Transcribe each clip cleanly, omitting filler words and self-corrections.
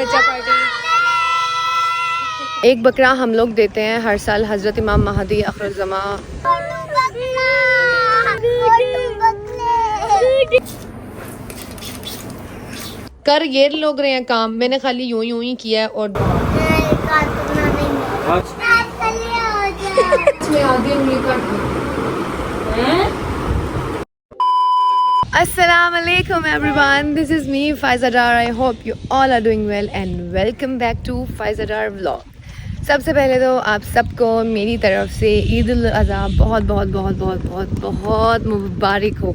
बच्चा पार्टी। एक बकरा हम लोग देते हैं हर साल हज़रत इमाम महदी आखिरुज़्ज़मा। कर ये लोग रहे हैं काम, मैंने खाली यूं ही किया है और अस्सलाम वालेकुम everyone, this is me Faiza Dar. I hope you all are doing well and welcome back to Faiza Dar vlog. सबसे पहले तो आप सबको मेरी तरफ से ईद उल अज़हा बहुत बहुत बहुत बहुत बहुत बहुत मुबारक हो।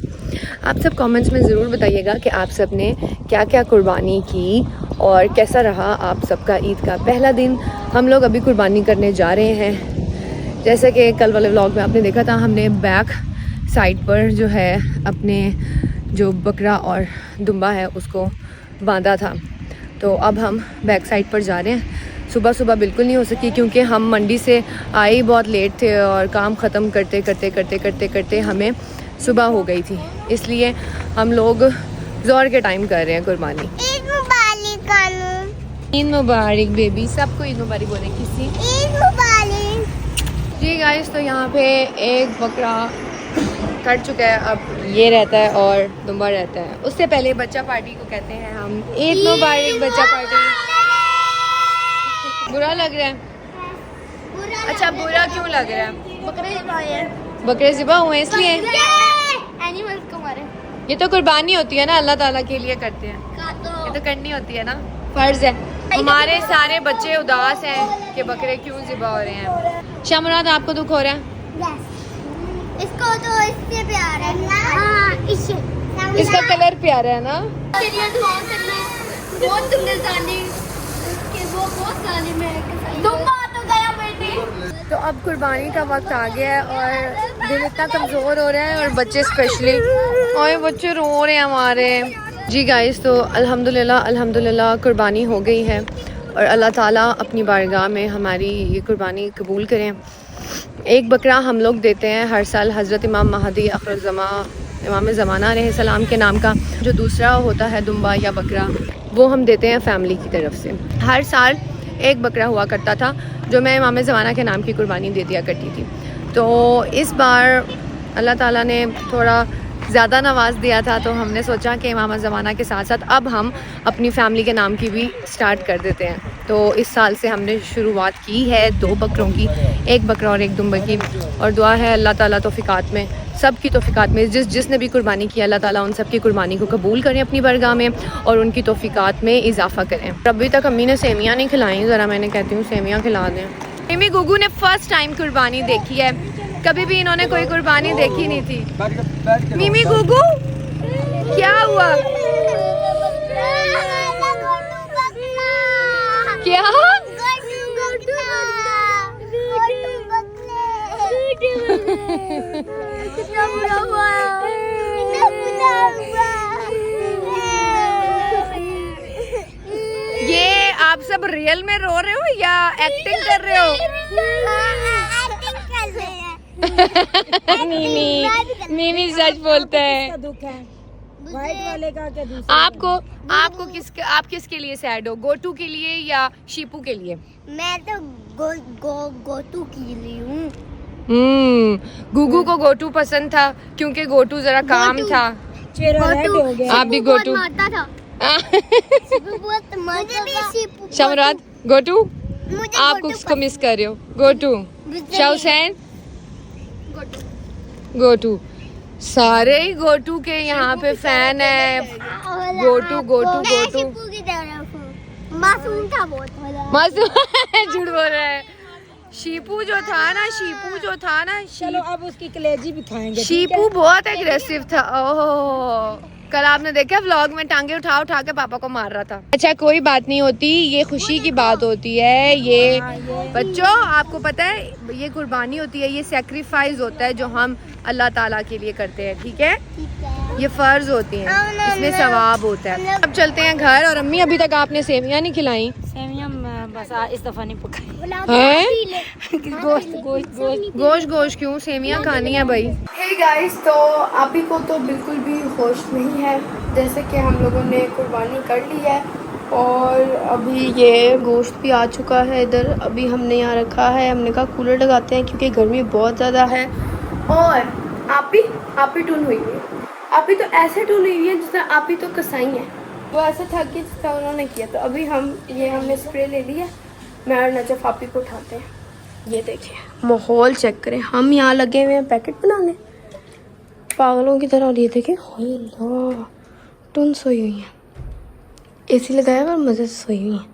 आप सब कमेंट्स में ज़रूर बताइएगा कि आप सब ने क्या क्या कुर्बानी की और कैसा रहा आप सबका ईद का पहला दिन। हम लोग अभी कुर्बानी करने जा रहे हैं। जैसे कि कल वाले व्लॉग में आपने देखा था, हमने बैक साइड पर जो है अपने जो बकरा और दुम्बा है उसको बांधा था। तो अब हम बैक साइड पर जा रहे हैं। सुबह सुबह बिल्कुल नहीं हो सकी क्योंकि हम मंडी से आए ही बहुत लेट थे और काम ख़त्म करते करते करते करते करते हमें सुबह हो गई थी, इसलिए हम लोग ज़ोर के टाइम कर रहे हैं कुर्बानी। ईद मुबारक, ईद मुबारक बेबी, सबको ईद मुबारक बोले किसी ईद मुबारक। जी गाइस, तो यहाँ पे एक बकरा कट चुका है, अब ये रहता है और दुम्बा रहता है। उससे पहले बच्चा पार्टी को कहते हैं हम ईद मुबारक बच्चा पार्टी। बुरा लग रहा है? अच्छा, बुरा क्यों लग रहा है? बकरे ज़िबा हुए इसलिए एनिमल्स को मारे। ये तो कुर्बानी होती है ना, अल्लाह ताला के लिए करते हैं, ये तो करनी होती है ना, फर्ज है। हमारे सारे बच्चे उदास हैं कि बकरे क्यों ज़िबा हो रहे हैं। शामुराद, आपको दुख हो रहा है? इसको तो इससे प्यार है। हाँ, इसका कलर प्यारा है ना। बहुत तुमने जानी कि वो बहुत जालिम है। दुम्बा तो गया बेटी। तो अब कुर्बानी का वक्त आ गया है और दिल इतना कमज़ोर हो रहा है और बच्चे स्पेशली, और बच्चे रो रहे हैं हमारे। जी गाइस, तो अल्हम्दुलिल्लाह अल्हम्दुलिल्लाह कुर्बानी हो गई है और अल्लाह ताला अपनी बारगाह में हमारी ये कुर्बानी कबूल करें। एक बकरा हम लोग देते हैं हर साल हज़रत इमाम महदी आखिरुज़्ज़मा इमाम ज़माना अलैहिस्सलाम के नाम का। जो दूसरा होता है दुम्बा या बकरा, वो हम देते हैं फैमिली की तरफ से। हर साल एक बकरा हुआ करता था जो मैं इमाम ज़माना के नाम की कुर्बानी दे दिया करती थी। तो इस बार अल्लाह ताला ने थोड़ा ज़्यादा नवाज दिया था, तो हमने सोचा कि इमाम ज़माना के साथ साथ अब हम अपनी फैमिली के नाम की भी स्टार्ट कर देते हैं। तो इस साल से हमने शुरुआत की है 2 बकरों की, एक बकरा और एक दुम्बे की। और दुआ है अल्लाह ताला तौफीकात में, सब की तौफीकात में, जिसने भी कुर्बानी की अल्लाह ताला उन सब की कुर्बानी को कबूल करें अपनी बरगाह में और उनकी तौफीकात में इजाफा करें। अभी तक अम्मी ने सेमियाँ नहीं खिलाई, ज़रा मैंने कहती हूँ सेमियाँ खिला दें। मिमी गुगू ने फ़र्स्ट टाइम कुर्बानी देखी है, कभी भी इन्होंने कोई कुर्बानी देखी नहीं थी। मिमी गुगू क्या हुआ? क्या ये आप सब रियल में रो रहे हो या एक्टिंग कर रहे हो? मीमी सच बोलता है। वाइट वाले का क्या दूसरा? आप किसके लिए सैड हो, गोटू के लिए या शीपू के लिए? मैं तो गोटू के लिए हूँ। गुगू को गोटू पसंद था क्योंकि गोटू जरा काम था। चेहरा रेड हो गया। आप भी गोटू? मारता था। शमराद, गोटू आप किसको मिस कर रहे हो? गोटू, शाहुसैन, गोटू, सारे ही गोटू के यहाँ पे फैन है। गोटू गोटू गोटू मासूम था बहुत। मासूम झूठ बोल रहा है। शीपू जो था ना, चलो अब उसकी कलेजी भी खाएंगे। शीपू बहुत एग्रेसिव था। ओह, कल आपने देखा व्लॉग में टांगे उठा उठा के पापा को मार रहा था। अच्छा, कोई बात नहीं होती, ये खुशी की बात होती है। ये बच्चों, आपको पता है ये कुर्बानी होती है, ये सेक्रीफाइस होता है जो हम अल्लाह ताला के लिए करते हैं, ठीक है? ये फर्ज होती है, इसमें सवाब होता है। अब चलते हैं घर। और अम्मी, अभी तक आपने सेवियां नहीं खिलाई? सेवियां बस इस दफा नहीं पकाई हैं? गोश्त क्यों? सेवियां खानी है भाई। हे गाइस, तो अभी को तो बिल्कुल भी होश नहीं है, जैसे कि हम लोगों ने कुर्बानी कर ली है और अभी ये गोश्त भी आ चुका है इधर। अभी हमने यहाँ रखा है, हमने कहा कूलर लगाते हैं क्योंकि गर्मी बहुत ज़्यादा है। और आप ही टून हुई है, आप ही तो ऐसे टून हुई है जिससे आप ही तो कसाई है। वो ऐसे थक गई जिसका उन्होंने किया। तो अभी हमने स्प्रे ले लिया। मैं और नजफ आप ही को उठाते हैं। ये देखिए माहौल चेक करें, हम यहाँ लगे हुए हैं पैकेट बनाने पागलों की तरह। और ये देखिए टून सोई हुई है, एसी लगाया और मज़े से सोई हुई है।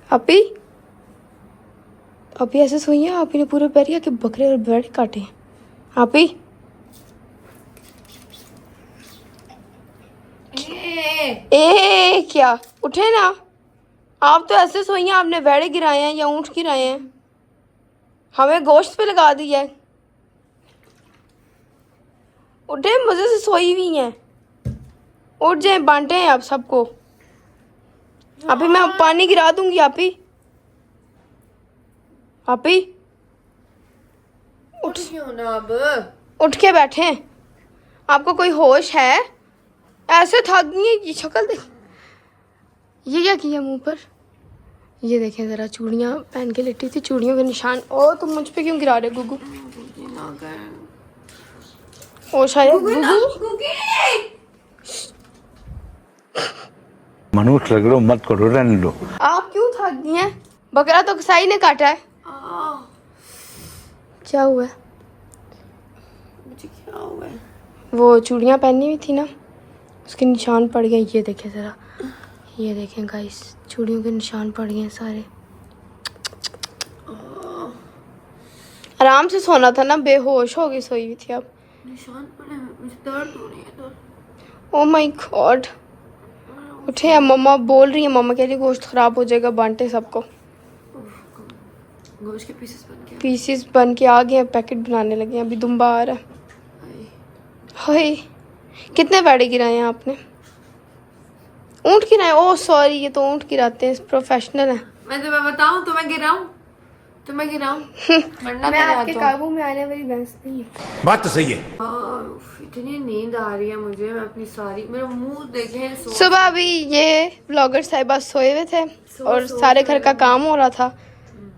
आप ही ऐसे सोई है। आप ही ने पूरे पैर के बकरे और भेड़ काटे हैं। आप ही ए क्या उठे ना, आप तो ऐसे सोई हैं। आपने भेड़े गिराए हैं या ऊँट गिराए हैं, हमें गोश्त पे लगा दिया है। उठे, मज़े से सोई हुई हैं। उठ जाए, बांटे हैं आप सबको। अभी मैं पानी गिरा दूंगी। आप ही उठ ना, अब उठ के बैठे हैं। आपको कोई होश है? ऐसे थक गई है। ये शक्ल देख, ये क्या किया मुंह पर? ये देखें जरा, चूड़ियां पहन के लेटी थी, चूड़ियों के निशान। ओ तुम मुझ पे क्यों गिरा रहे गुगू? ओ शायद गुगू मनुष्य लग लो, मत करो, रहने लो। आप क्यों थक गई हैं? बकरा तो कसाई ने काटा है। क्या हुआ है? मुझे क्या हुआ है? वो चूड़ियां पहनी हुई थी ना, उसके निशान पड़ गए। ये देखें जरा, ये देखें गाइस, चूड़ियों के निशान पड़ गए सारे। आराम से सोना था ना, बेहोश हो गई सोई हुई थी। अब निशान पड़े, मुझे दर्द हो रही है तो। ओ माय गॉड, उठे। अब मम्मा बोल रही है, मम्मा कह रही गोश्त खराब हो जाएगा, बांटे सबको। गोश्त के पीसेस बन के आ गए हैं, पैकेट बनाने लगे हैं। अभी दुम्बा आ रहा है। हाय, कितने बैड़े गिराए हैं आपने? ऊँट गिराए? ओह सॉरी, ये तो ऊँट गिराते हैं, प्रोफेशनल है। मैं तुम्हें बताऊं, तुम्हें गिराऊं मैं आपके काबू में आने वाली भैंस नहीं है। बात तो सही है। इतनी नींद आ रही है मुझे, मैं अपनी सारी, मेरा मुंह देखें। सुबह अभी ये ब्लॉगर साहिबा सोए हुए थे और सारे घर का काम हो रहा था,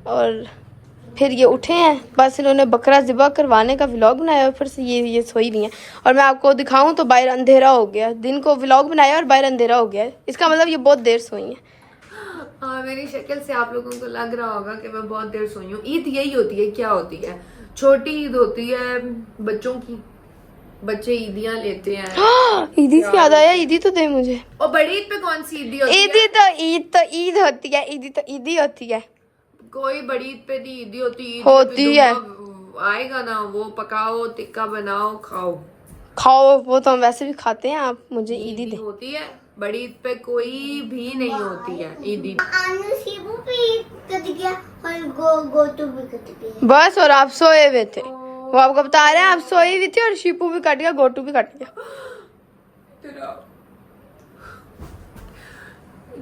और फिर ये उठे हैं। बस इन्होंने बकरा ज़िबा करवाने का व्लॉग बनाया और फिर से ये सोई नहीं है। और मैं आपको दिखाऊं तो बाहर अंधेरा हो गया। दिन को व्लॉग बनाया और बाहर अंधेरा हो गया, इसका मतलब ये बहुत देर सोई हैं। हाँ, मेरी शक्ल से आप लोगों को लग रहा होगा कि मैं बहुत देर सोई हूँ। ईद यही होती है, क्या होती है, छोटी ईद होती है बच्चों की, बच्चे ईदियाँ लेते हैं। ईदी से याद आया, ईदी तो दे मुझे। और बड़ी ईद पे कौन सी ईदी होती है? ईद होती है, ईदी होती है। कोई बड़ी ईद पे नहीं ईदी होती है। आएगा ना, वो पकाओ, टिक्का बनाओ, खाओ। वो तो हम वैसे भी खाते हैं, आप मुझे ईदी दे। होती है बड़ी ईद पे, कोई भी नहीं होती है ईदी। बस, और आप सोए हुए थे। वो आपको बता रहे हैं, आप सोई हुई थी और शीपू भी कट गया, गोटू भी कट गया।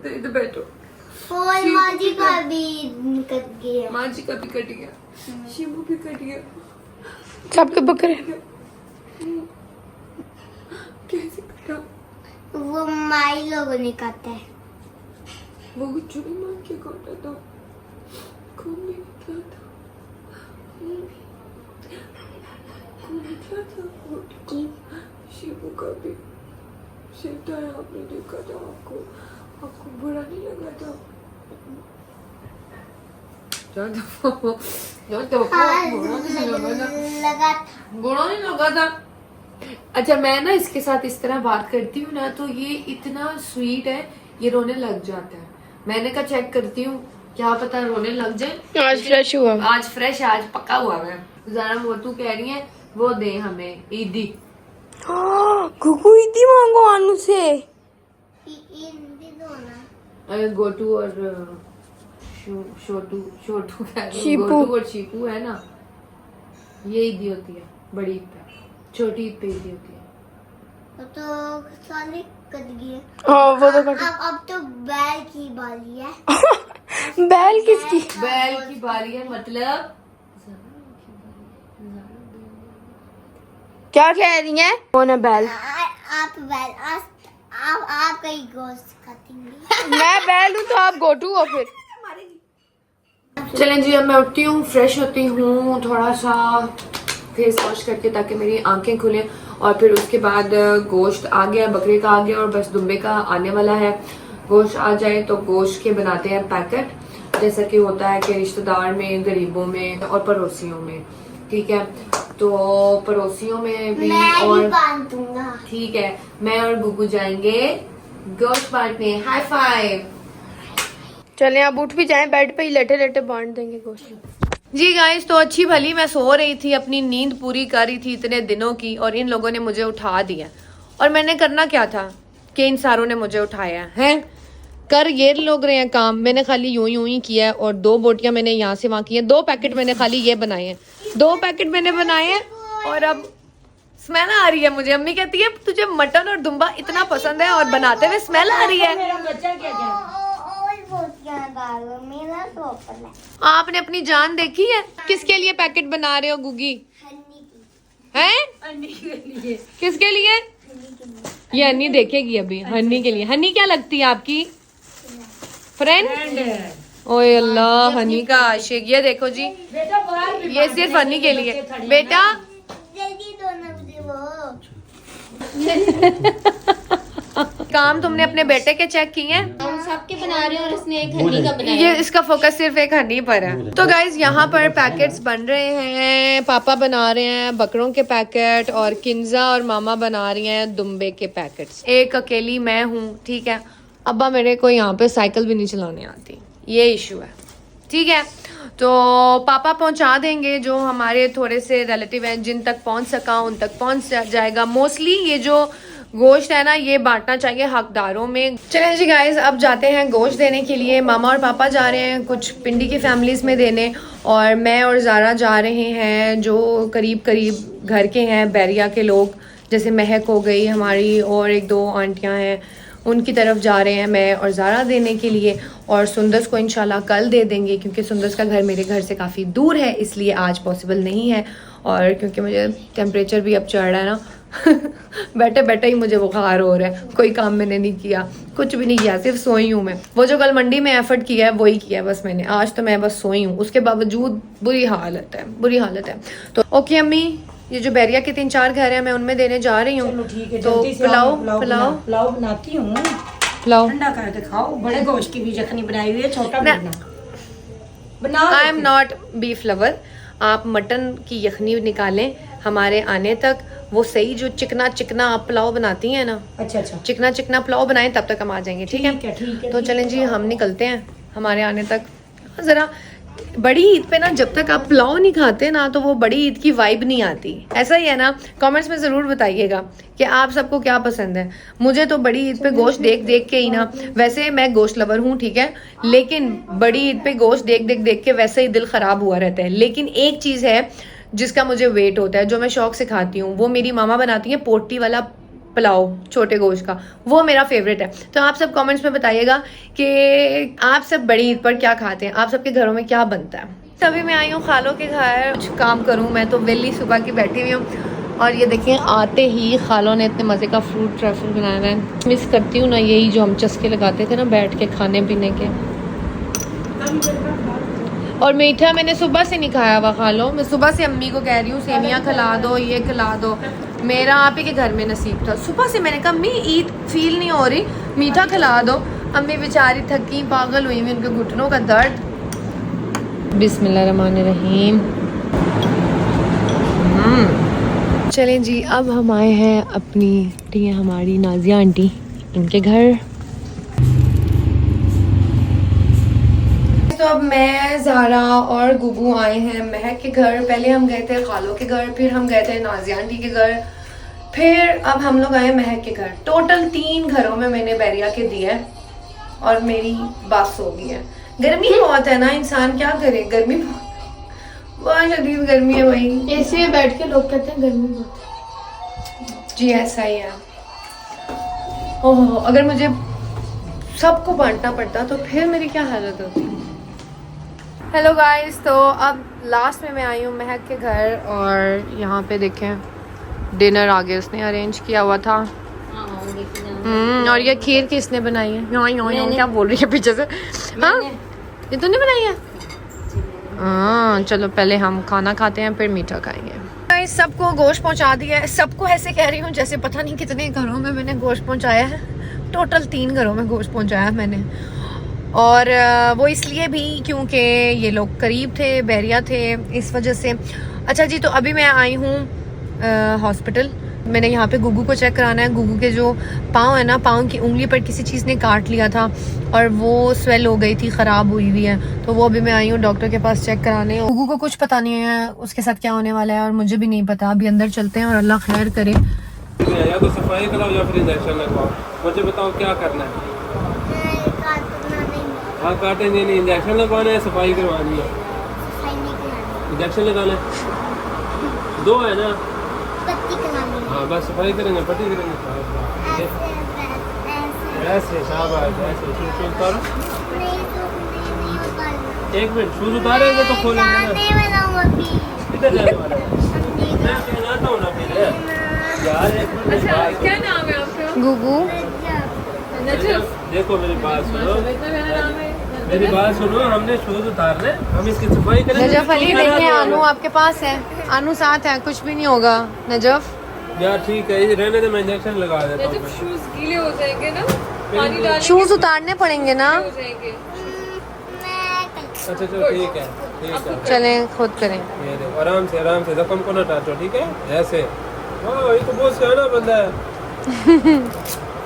इधर बैठो। माँ जी का भी कट गया, माँ जी का भी कट गया, शिबू भी कट गया, सबके बकरे। कैसे कटा? वो माई लोगों ने काटा है। वो गुच्चू भी मार के काटा था, खून भी निकला था, खून निकला था। शिबू का भी सिरता है, आपने देखा था, आपको बुरा नहीं लगा था? बुरा नहीं लगा था। अच्छा, मैं ना इसके साथ इस तरह बात करती हूँ ना, तो ये इतना स्वीट है, ये रोने लग जाता है। मैंने कहा चेक करती हूँ, क्या पता रोने लग जाए। आज फ्रेश हुआ, आज फ्रेश, आज पक्का हुआ है। जरा वो तू कह रही है वो दे हमें ईदी। गुगू ईदी मांगो आनू से। गोटू और छोटू कह रही हूँ, शीपू। गोटू और शीपू है ना, ये ईदी होती है बड़ी ईद पे, छोटी ईद पे ईदी होती है। वो तो साले कट गए। हाँ वो तो कट। अब तो बैल की बारी है। बैल किसकी? बैल की बारी है, मतलब क्या कह रही है? कौन है बैल? आप बैल, आप कहीं गोश्त खाती मैं बैल हूँ तो आप गोटू हो फिर। चलें जी, अब मैं उठती हूँ, फ्रेश होती हूँ, थोड़ा सा फेस वॉश करके ताकि मेरी आंखें खुलें, और फिर उसके बाद गोश्त आ गया, बकरे का आ गया और बस दुम्बे का आने वाला है। गोश्त आ जाए तो गोश्त के बनाते हैं पैकेट, जैसा कि होता है कि रिश्तेदार में, गरीबों में और पड़ोसियों में, ठीक है। तो पड़ोसियों में भी और बांध दूंगा। ठीक है, मैं और गुगू जाएंगे गोश्त बांटने। High five. चले आप उठ भी जाएं, बेड पे ही लेटे लेटे बांट देंगे गोश्त। जी गाइस, तो अच्छी भली मैं सो रही थी, अपनी नींद पूरी कर रही थी इतने दिनों की, और इन लोगों ने मुझे उठा दिया। और मैंने करना क्या था कि इन सारों ने मुझे उठाया है। कर ये लोग रहे हैं काम, मैंने खाली यूं ही किया है, और 2 बोटियां मैंने यहाँ से वहाँ की हैं, 2 पैकेट मैंने खाली ये बनाए हैं, 2 पैकेट मैंने बनाए हैं। और अब स्मेल आ रही है मुझे, अम्मी कहती है तुझे मटन और दुम्बा इतना पसंद है और बनाते हुए स्मेल आ रही है। मेरा बच्चा क्या क्या और बोटियां डालो, मेरा तो अपना आपने अपनी जान देखी है। किसके लिए पैकेट बना रहे हो गुगी? हनी की हैं? अंडी के लिए। किसके लिए? ये हनी देखेगी अभी। हनी के लिए। हनी क्या लगती है आपकी? फ्रेंड? ओए अल्लाह, हनी का आशिक। ये देखो जी, बेटा बाहर भी ये सिर्फ हनी के लिए। बेटा जल्दी दो ना मुझे वो। काम तुमने अपने बेटे के चेक किए हैं? हम सबके बना रहे हैं और इसने एक हनी का बनाया। ये इसका फोकस सिर्फ एक हनी पर है। तो गाइज यहाँ पर पैकेट्स बन रहे हैं, पापा बना रहे हैं बकरों के पैकेट, और किंजा और मामा बना रही हैं दुम्बे के पैकेट्स। एक अकेली मैं हूँ, ठीक है। अब्बा मेरे को यहाँ पे साइकिल भी नहीं चलाने आती, ये इशू है, ठीक है। तो पापा पहुंचा देंगे, जो हमारे थोड़े से रिलेटिव हैं जिन तक पहुंच सका उन तक पहुंच जाएगा। मोस्टली ये जो गोश्त है ना, ये बांटना चाहिए हकदारों में। चलें जी गाइस, अब जाते हैं गोश्त देने के लिए। मामा और पापा जा रहे हैं कुछ पिंडी की फैमिलीज में देने, और मैं और ज़ारा जा रहे हैं जो करीब करीब घर के हैं, बैरिया के लोग, जैसे महक हो गई हमारी, और 1-2 आंटियां हैं, उनकी तरफ जा रहे हैं मैं और ज़ारा देने के लिए। और सुंदस को इंशाल्लाह कल दे देंगे, क्योंकि सुंदस का घर मेरे घर से काफ़ी दूर है, इसलिए आज पॉसिबल नहीं है। और क्योंकि मुझे टेम्परेचर भी अब चढ़ रहा है ना बैठे बैठे ही मुझे बुखार हो रहा है। कोई काम मैंने नहीं किया, कुछ भी नहीं किया, सिर्फ सोई हूँ मैं। वो जो कल मंडी में एफर्ट किया है वही किया है बस मैंने। आज तो मैं बस सोई हूँ, उसके बावजूद बुरी हालत है, बुरी हालत है। तो ओके अम्मी, ये जो बैरिया के 3-4 घर हैं मैं उनमें देने जा रही हूँ। ठीक है, तो जल्दी से पुलाव पुलाव पुलाव बनाती हूँ। पुलाव ठंडा करके खाओ। बड़े गोश्त की भी यखनी बनाई हुई है, छोटा बना। I am not beef lover. आप मटन की यखनी निकालें हमारे आने तक, वो सही जो चिकना चिकना आप पुलाव बनाती हैं ना, अच्छा अच्छा, चिकना चिकना पुलाव बनाएं, तब तक हम आ जाएंगे, ठीक है। ठीक है। तो चलें जी, हम निकलते हैं हमारे आने तक। ज़रा बड़ी ईद पे ना, जब तक आप पुलाव नहीं खाते ना, तो वो बड़ी ईद की वाइब नहीं आती। ऐसा ही है ना? कमेंट्स में ज़रूर बताइएगा कि आप सबको क्या पसंद है। मुझे तो बड़ी ईद पे गोश्त देख देख के ही ना, वैसे मैं गोश्त लवर हूँ, ठीक है, लेकिन बड़ी ईद पे गोश्त देख देख देख के वैसे ही दिल ख़राब हुआ रहता है। लेकिन एक चीज़ है जिसका मुझे वेट होता है, जो मैं शौक से खाती हूँ, वो मेरी मामा बनाती हैं पोटी वाला पुलाव, छोटे गोश्त का, वो मेरा फेवरेट है। तो आप सब कमेंट्स में बताइएगा कि आप सब बड़ी ईद पर क्या खाते हैं, आप सबके घरों में क्या बनता है। तभी मैं आई हूँ खालों के घर, कुछ काम करूँ। मैं तो वेली सुबह की बैठी हुई हूँ, और ये देखिए आते ही खालों ने इतने मज़े का फ्रूट ट्रैफल बनाया है। मिस करती हूँ ना यही जो हम चस्के लगाते थे ना बैठ के खाने पीने के। और मीठा मैंने सुबह से नहीं खाया हुआ खालो, मैं सुबह से अम्मी को कह रही हूँ सेवियाँ खिला दो, ये खिला दो। मेरा आप ही के घर में नसीब था, सुबह से मैंने कहा अम्मी ईद फील नहीं हो रही, मीठा खिला दो। अम्मी बेचारी थकी पागल हुई हुई, उनके घुटनों का दर्द। बिस्मिल्लाहिर्रहमानिर्रहीम। चलें जी, अब हम आए हैं अपनी हमारी नाजिया आंटी इनके घर। तो अब मैं, ज़ारा और गुगू आए हैं महक के घर। पहले हम गए थे खालों के घर, फिर हम गए थे नाजिया आंटी के घर, फिर अब हम लोग आए महक के घर। टोटल 3 घरों में मैंने बैरिया के दिए और मेरी बस हो गई है। गर्मी बहुत है ना, इंसान क्या करे, गर्मी बहुत शदीद गर्मी है भाई। एसी में बैठ के लोग कहते हैं गर्मी बहुत है। जी ऐसा ही है। ओहो, अगर मुझे सबको बांटना पड़ता तो फिर मेरी क्या हालत होती। हेलो गाइस, तो अब लास्ट में मैं आई हूँ महक के घर, और यहाँ पे देखें डिनर आगे उसने अरेंज किया हुआ था। और ये खीर किसने बनाई है? यो क्या बोल रही है पीछे से? हाँ, ये तूने बनाई है? हाँ, चलो पहले हम खाना खाते हैं फिर मीठा खाएंगे। सबको गोश्त पहुंचा दिया है। सबको ऐसे कह रही हूँ जैसे पता नहीं कितने घरों में मैंने गोश्त पहुंचाया है। टोटल 3 घरों में गोश्त पहुंचाया मैंने, और वो इसलिए भी क्योंकि ये लोग करीब थे, बहरिया थे, इस वजह से। अच्छा जी, तो अभी मैं आई हूँ हॉस्पिटल। मैंने यहाँ पे गुगू को चेक कराना है। गुगू के जो पाँव है ना, पाँव की उंगली पर किसी चीज़ ने काट लिया था और वो स्वेल हो गई थी, ख़राब हुई हुई है। तो वो अभी मैं आई हूँ डॉक्टर के पास चेक कराने। गुगू को कुछ पता नहीं है उसके साथ क्या होने वाला है, और मुझे भी नहीं पता। अभी अंदर चलते हैं और अल्लाह खैर करे। या तो सफाई कराओ या फिर इंजेक्शन लगवाओ। मुझे बताओ क्या करना है? हाँ, काटेंगे नहीं। इंजेक्शन लगवाना है, सफाई करवानी है? इंजेक्शन लगाना है। 2 है ना? हाँ, बस सफाई करेंगे, पट्टी करेंगे। ऐसे शाबाश, ऐसे शूज उतारो। 1 मिनट, शूज उतारेंगे तो खोलेंगे ना। किधर जाने वाला है? मैं कहलाता हूँ ना फिर यार। 1 मिनट। क्या नाम है आपका? गुगू। देखो मेरी बात सुनो, मेरी बात सुनो। हमने शूज उतारने, हम इसकी सफाई करेंगे। नजफ अली देखिए, आनू आपके पास है, आनू साथ है, कुछ भी नहीं होगा। नजफ यार ठीक है, रहने दे, मैं इंजेक्शन लगा देता हूँ। शूज गीले हो जाएंगे ना, पानी डाल शूज उतारने पड़ेंगे ना। हो जाएंगे। अच्छा चलो ठीक है, ठीक है। चलें खुद करें। ये देखो, आराम से जख्म को ना टाचो, ठीक है? ऐसे। वाह, ये तो बहुत सियाना बंदा है।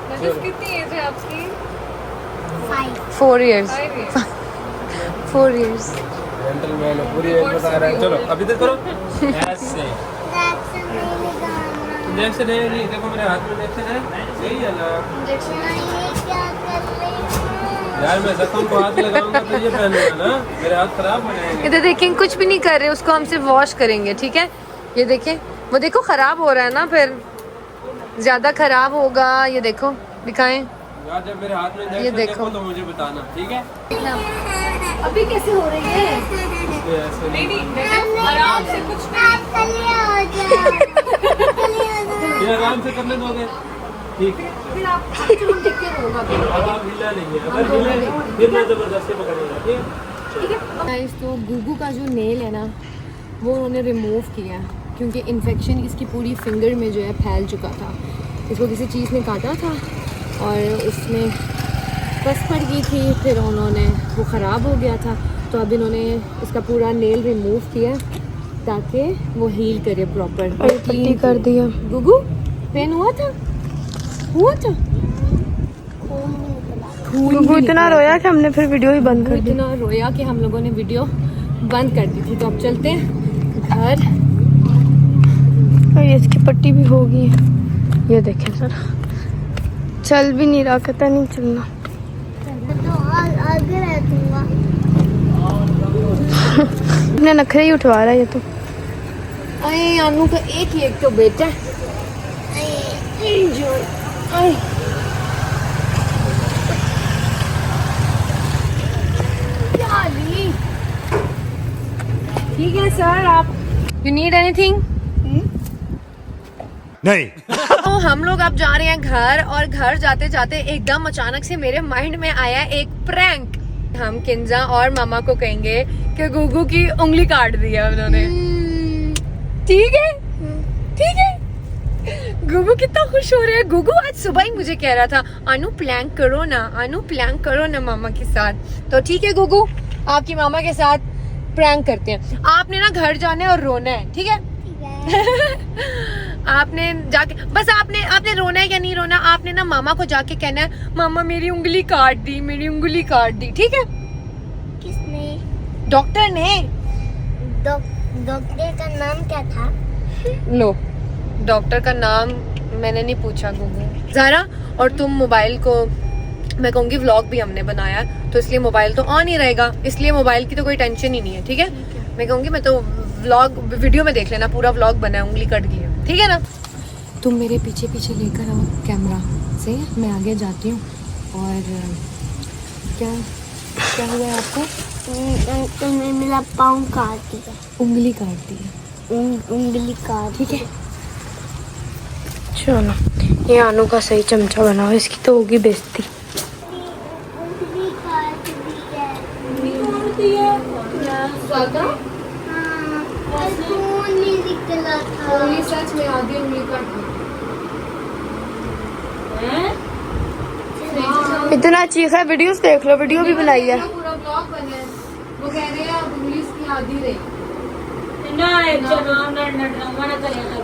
नजफ कितनी एज है आपकी? 4 years। 4 years। जेंटलमैन पूरी एज बता रहा है। चलो अभी तक करो ऐसे। इंजेक्शन है नहीं, देखो मेरे हाथ में इंजेक्शन है। सही है ना यार? मैं जख्म को हाथ लगाऊंगा तो ये पहनूंगा ना, मेरे हाथ खराब हो जाएंगे। इधर देखें, कुछ भी नहीं कर रहे, उसको हम सिर्फ वॉश करेंगे, ठीक है? ये देखें, वो देखो खराब हो रहा है ना, फिर ज्यादा खराब होगा। ये देखो, दिखाएं। यार जब मेरे हाथ में ये इंजेक्शन देखो। देखो तो मुझे बताना, ठीक है? अभी कैसे हो रही है? ऐसे नहीं, आराम से कुछ ये आराम से करने दोगे? ठीक है। फिर आप हम देखते रहोगा। अब आप हिला नहीं है, अगर हिले फिर मैं जबरदस्ती पकड़ूंगा, ठीक है? गाइस, तो गुगू का जो नेल है ना, वो उन्होंने रिमूव किया क्योंकि इन्फेक्शन इसकी पूरी फिंगर में जो है फैल चुका था। इसको किसी चीज़ ने काटा था और उसमें कस पड़ गई थी, फिर उन्होंने वो ख़राब हो गया था। तो अब इन्होंने इसका पूरा नेल रिमूव किया ताकि वो हील करे प्रॉपर। पट्टी कर दिया। गुगू पेन हुआ था? गुगू इतना रोया कि हमने फिर वीडियो ही बंद कर दी। इतना रोया कि हम लोगों ने वीडियो बंद कर दी थी। तो अब चलते हैं घर। और ये इसकी पट्टी भी हो गई है, ये देखें सर, चल भी नहीं रहा, कहता नहीं चलना। आगे रहूंगा। अपने नखरे ही उठवा रहा है ये तो। अरे अनु का एक तो बेटा एंजॉय। ठीक है सर, आप यू नीड एनीथिंग? नहीं। तो हम लोग अब जा रहे हैं घर, और घर जाते जाते एकदम अचानक से मेरे माइंड में आया एक प्रैंक। हम किंजा और मामा को कहेंगे कि गुगू की उंगली काट दी है उन्होंने। ठीक है, ठीक है। गुगू कितना खुश हो रहा है। गुगू आज सुबह ही मुझे कह रहा था, अनु प्लैंक करो ना, अनु प्लैंक करो ना मामा के साथ। तो ठीक है गुगू, आपकी मामा के साथ प्रैंक करते हैं। आपने ना घर जाना है और रोना है, ठीक है? आपने जाके बस आपने रोना है या नहीं रोना, आपने ना मामा को जाके कहना है, मामा मेरी उंगली काट दी, मेरी उंगली काट दी, ठीक है? किसने? डॉक्टर ने। डॉक्टर का नाम क्या था? लो, डॉक्टर का नाम मैंने नहीं पूछा गुगू। ज़ारा, और तुम मोबाइल को, मैं कहूँगी व्लॉग भी हमने बनाया तो इसलिए मोबाइल तो ऑन ही रहेगा, इसलिए मोबाइल की तो कोई टेंशन ही नहीं है, ठीक है? मैं कहूँगी मैं तो व्लॉग वीडियो में देख लेना, पूरा व्लॉग बना है, उंगली कट गई है, ठीक है ना? तुम मेरे पीछे पीछे लेकर आओ कैमरा से, मैं आगे जाती हूँ। और क्या क्या हुआ है आपको? तुमने मेरा पाँव काट दिया। उंगली काट दी है। उंगली काट, चलो ये आनू का सही चमचा बनाओ, इसकी तो होगी बेइज्जती। उंगली काट दी है। ज्यादा हाँ, और खून नहीं निकला था। उंगली सच में आधी उंगली काट दी। इतना चीखा है, वीडियोस देख लो, वीडियो भी बनाई है। पूरा ब्लॉग बना है। वो कह रहे हैं अब उंगली इसकी आधी रही।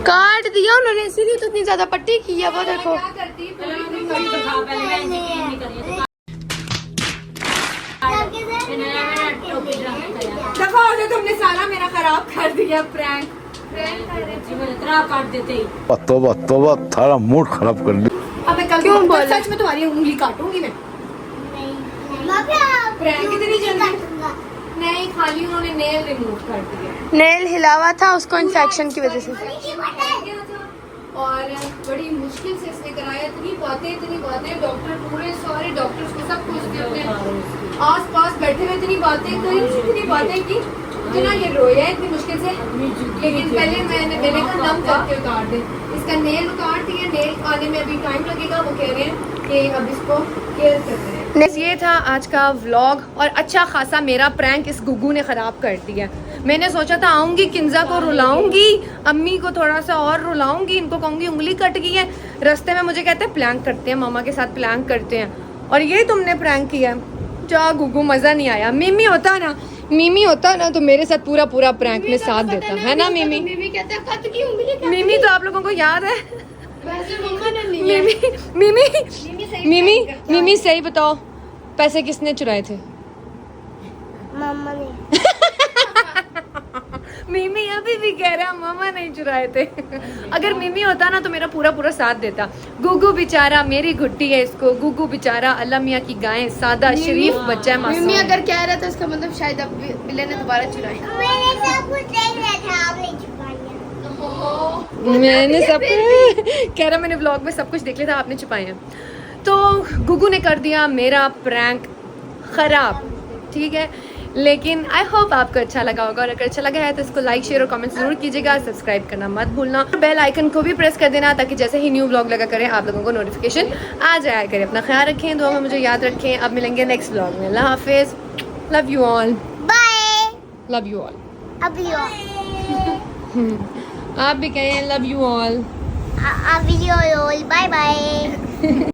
काट दिया उन्होंने, इसीलिए तो इतनी ज्यादा पट्टी की है। वो देखो क्या करती देखो जो तुमने सारा मेरा खराब कर दिया प्रैंक काट देते ही। तोबा तोबा, थारा मूड खराब कर दी। अब मैं कल क्यों कल बोला? सच में तुम्हारी उंगली काटूंगी मैं। प्रैंक इतनी जल्दी नहीं, खाली उन्होंने नेल रिमूव कर दिया नेल हिलावा था उसको इन्फेक्शन की वजह से। और बड़ी मुश्किल से इसने कराया। इतनी बातें डॉक्टर पूरे सारे डॉक्टर्स को सब कुछ अपने आस पास बैठे हुए इतनी बातें की, इतना ये रोया इतनी मुश्किल से। लेकिन पहले मैंने कहा दम करके उतार दे। इसका नेल उतार दिया, नेल आने में अभी टाइम लगेगा। वो कह रहे हैं कि अब इसको केयर कर रहे हैं। ये था आज का व्लॉग और अच्छा खासा मेरा प्रैंक इस गुग्गू ने ख़राब कर दिया। मैंने सोचा था आऊँगी किंजा को रुलाऊंगी, अम्मी को थोड़ा सा और रुलाऊंगी, इनको कहूँगी उंगली कट गई है। रास्ते में मुझे कहते हैं प्लैंक करते हैं, मामा के साथ प्लैंक करते हैं, और ये तुमने प्रैंक किया। जा गुग्गू, मज़ा नहीं आया। मिमी होता ना तो मेरे साथ पूरा प्रैंक में साथ देता है ना। मिमी कहते हैं कट की उंगली। मिमी तो आप लोगों को याद है। वैसे मम्मा ने नहीं मिमी सही बताओ, पैसे किसने चुराए थे? मम्मा ने। मिमी अभी भी कह रहा मामा नहीं चुराए थे। अगर मिमी होता ना तो मेरा पूरा साथ देता। गुग्गू बेचारा, मेरी घुट्टी है इसको। गुग्गू बेचारा अल्लाह मियाँ की गाय, सादा शरीफ बच्चा है, मासूम। मिमी अगर कह रहा था इसका मतलब शायद अब बिल्ले ने दोबारा चुराई। मैंने सब कुछ देख लिया था, आपने छुपाया। मैंने सब कह रहा मैंने व्लॉग में सब कुछ देख लिया था, आपने छुपाए हैं। तो गुग्गू ने कर दिया मेरा प्रैंक खराब, ठीक है। लेकिन आई होप आपको अच्छा लगा होगा, और अगर अच्छा लगा है तो इसको लाइक शेयर और कमेंट जरूर कीजिएगा। सब्सक्राइब करना मत भूलना, बेल आइकन को भी प्रेस कर देना ताकि जैसे ही न्यू व्लॉग लगा करें आप लोगों को नोटिफिकेशन आ जाया करे। अपना ख्याल रखें, दुआ में मुझे याद रखें। अब मिलेंगे नेक्स्ट व्लॉग में। अल्लाह हाफिज, love you all, bye. Love you all. अभी आप भी कहें love you all. Bye bye.